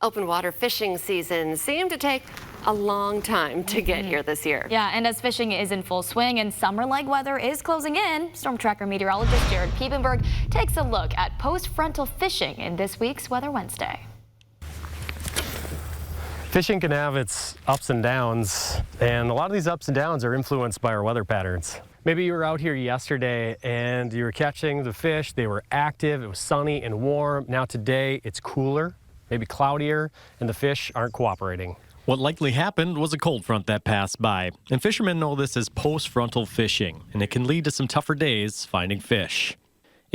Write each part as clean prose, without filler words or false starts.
Open water fishing season seemed to take a long time to get here this year. Yeah, and as fishing is in full swing and summer-like weather is closing in, Storm Tracker meteorologist Jared Piepenberg takes a look at post-frontal fishing in this week's Weather Wednesday. Fishing can have its ups and downs, and a lot of these ups and downs are influenced by our weather patterns. Maybe you were out here yesterday and you were catching the fish, they were active, it was sunny and warm. Now today it's cooler, maybe cloudier, and the fish aren't cooperating. What likely happened was a cold front that passed by, and fishermen know this as post-frontal fishing, and it can lead to some tougher days finding fish.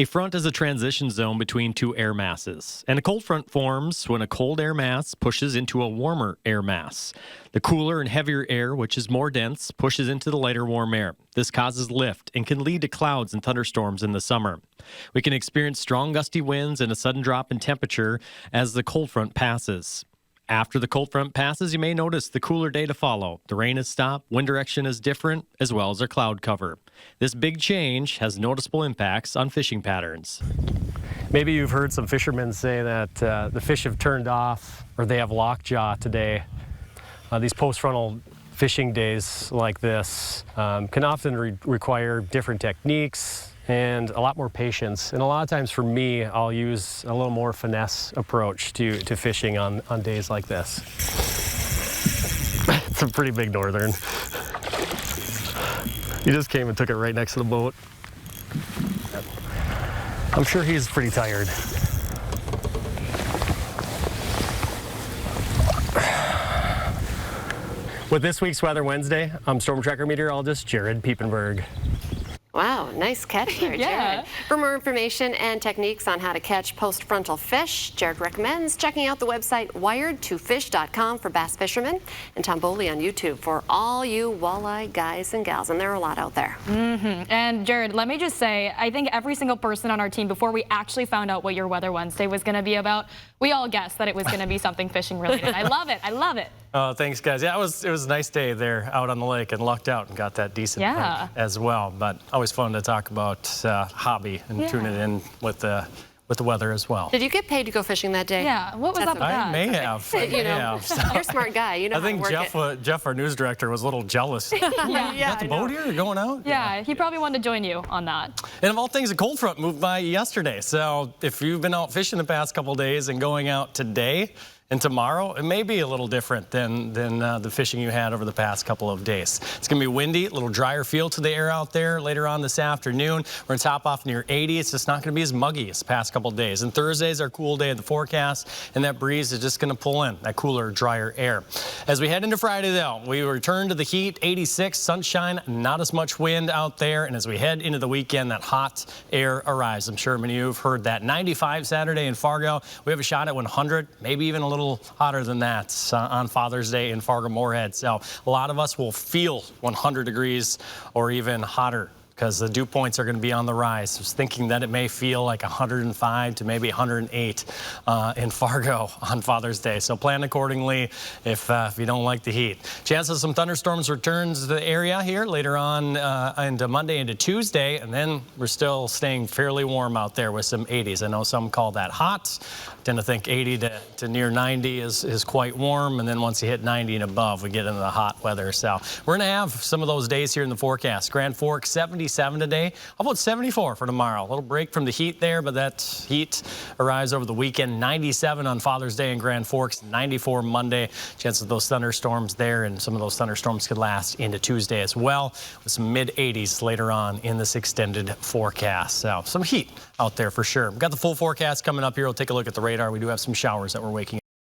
A front is a transition zone between two air masses, and a cold front forms when a cold air mass pushes into a warmer air mass. The cooler and heavier air, which is more dense, pushes into the lighter warm air. This causes lift and can lead to clouds and thunderstorms in the summer. We can experience strong gusty winds and a sudden drop in temperature as the cold front passes. After the cold front passes, you may notice the cooler day to follow. The rain has stopped, wind direction is different, as well as our cloud cover. This big change has noticeable impacts on fishing patterns. Maybe you've heard some fishermen say that the fish have turned off or they have lockjaw today. These post-frontal fishing days like this can often require different techniques and a lot more patience. And a lot of times for me, I'll use a little more finesse approach to fishing on days like this. It's a pretty big northern. He just came and took it right next to the boat. I'm sure he's pretty tired. With this week's Weather Wednesday, I'm Storm Tracker meteorologist Jared Piepenberg. Wow, nice catch there, Jared. Yeah. For more information and techniques on how to catch post-frontal fish, Jared recommends checking out the website wired2fish.com for bass fishermen and Tom Boley on YouTube for all you walleye guys and gals, and there are a lot out there. And Jared, let me just say, I think every single person on our team, before we actually found out what your Weather Wednesday was going to be about, we all guessed that it was going to be something fishing related. I love it. I love it. Oh, thanks, guys. Yeah, it was a nice day there out on the lake and lucked out and got that decent pike as well. But always fun to talk about hobby and tune it in with the weather as well. Did you get paid to go fishing that day? Yeah, what was up with that? I may have. You know, you're a smart guy. You know I think Jeff, our news director, was a little jealous. Got the boat here? You're going out? Yeah, he probably wanted to join you on that. And of all things, a cold front moved by yesterday. So if you've been out fishing the past couple of days and going out today and tomorrow, it may be a little different than the fishing you had over the past couple of days. It's going to be windy, a little drier feel to the air out there later on this afternoon. We're going to top off near 80. It's just not going to be as muggy as the past couple of days. And Thursday's our cool day of the forecast, and that breeze is just going to pull in that cooler, drier air. As we head into Friday, though, we return to the heat, 86, sunshine, not as much wind out there. And as we head into the weekend, that hot air arrives. I'm sure many of you have heard that. 95 Saturday in Fargo. We have a shot at 100, maybe even a little hotter than that on Father's Day in Fargo-Moorhead. So a lot of us will feel 100 degrees or even hotter because the dew points are going to be on the rise. I was thinking that it may feel like 105 to maybe 108 in Fargo on Father's Day. So plan accordingly if you don't like the heat. Chance of some thunderstorms returns to the area here later on into Monday into Tuesday, and then we're still staying fairly warm out there with some 80s. I know some call that hot. I tend to think 80 to near 90 is quite warm, and then once you hit 90 and above, we get into the hot weather. So we're going to have some of those days here in the forecast. Grand Forks, 77 today. How about 74 for tomorrow? A little break from the heat there, but that heat arrives over the weekend. 97 on Father's Day in Grand Forks, 94 Monday. Chance of those thunderstorms there, and some of those thunderstorms could last into Tuesday as well, with some mid-80s later on in this extended forecast. So some heat out there for sure. We've got the full forecast coming up here. We'll take a look at the radar. We do have some showers that we're waking up.